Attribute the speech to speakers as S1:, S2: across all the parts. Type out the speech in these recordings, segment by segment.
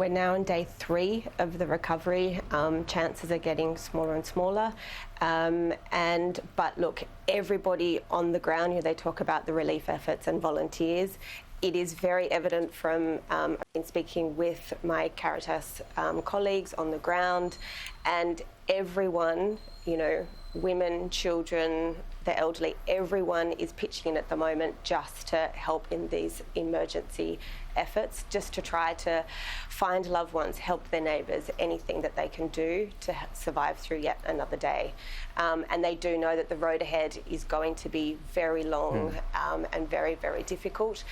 S1: We're now on day 3 of the recovery. Chances are getting smaller and smaller. But look, everybody on the ground, they talk about the relief efforts and volunteers. It is very evident from I've been speaking with my Caritas colleagues on the ground, and everyone, women, children, the elderly, everyone is pitching in at the moment just to help in these emergency efforts, just to try to find loved ones, help their neighbours, anything that they can do to survive through yet another day. And they do know that the road ahead is going to be very long and very, very difficult.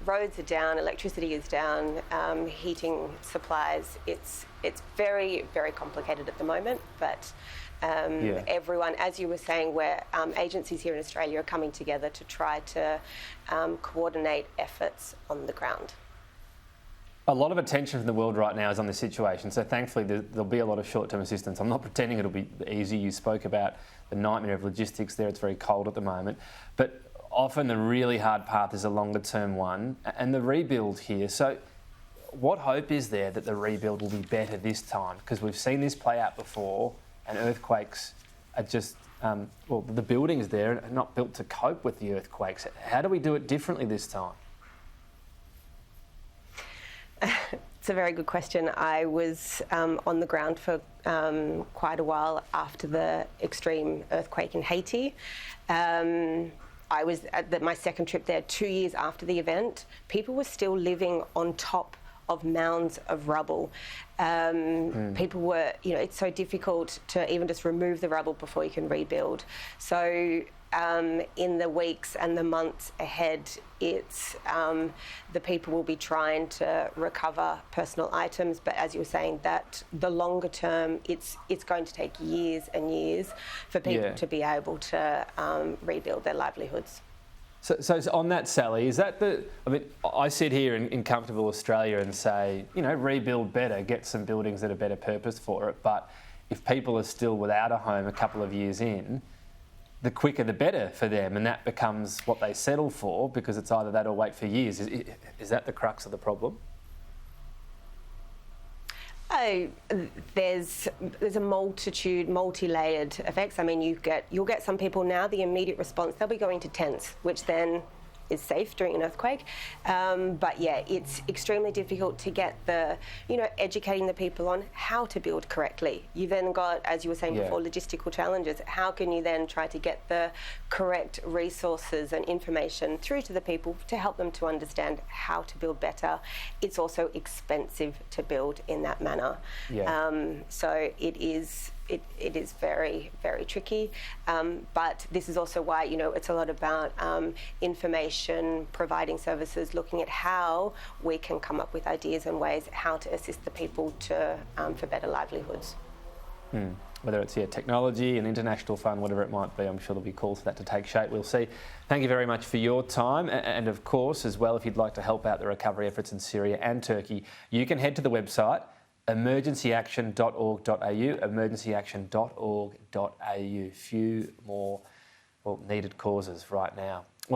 S1: Roads are down, electricity is down, heating supplies. It's very, very complicated at the moment, but everyone, as you were saying, where agencies here in Australia are coming together to try to coordinate efforts on the ground.
S2: A lot of attention from the world right now is on this situation, so thankfully there'll be a lot of short-term assistance. I'm not pretending it'll be easy. You spoke about the nightmare of logistics there. It's very cold at the moment, but often the really hard path is a longer-term one, and the rebuild here. So what hope is there that the rebuild will be better this time? Because we've seen this play out before, and earthquakes are just, the buildings there are not built to cope with the earthquakes. How do we do it differently this time?
S1: It's a very good question. I was on the ground for quite a while after the extreme earthquake in Haiti. I was at my second trip there 2 years after the event. People were still living on top of mounds of rubble. People were, it's so difficult to even just remove the rubble before you can rebuild. So in the weeks and the months ahead, it's the people will be trying to recover personal items, but as you were saying, that the longer term, it's going to take years and years for people to be able to rebuild their livelihoods.
S2: So on that, Sally, is that I sit here in comfortable Australia and say, rebuild better, get some buildings that are better purposed for it, but if people are still without a home a couple of years in, the quicker the better for them, and that becomes what they settle for, because it's either that or wait for years. Is that the crux of the problem?
S1: There's a multitude, multi-layered effects. I mean, you'll get some people now, the immediate response, they'll be going to tents, which then is safe during an earthquake. But yeah, it's extremely difficult to get educating the people on how to build correctly. You then got, as you were saying before, logistical challenges. How can you then try to get the correct resources and information through to the people to help them to understand how to build better? It's also expensive to build in that manner. So it is very, very tricky. But this is also why, it's a lot about information, providing services, looking at how we can come up with ideas and ways how to assist the people for better livelihoods.
S2: Whether it's technology, an international fund, whatever it might be, I'm sure there'll be calls for that to take shape. We'll see. Thank you very much for your time. And of course, as well, if you'd like to help out the recovery efforts in Syria and Turkey, you can head to the website emergencyaction.org.au, emergencyaction.org.au. Few more needed causes right now.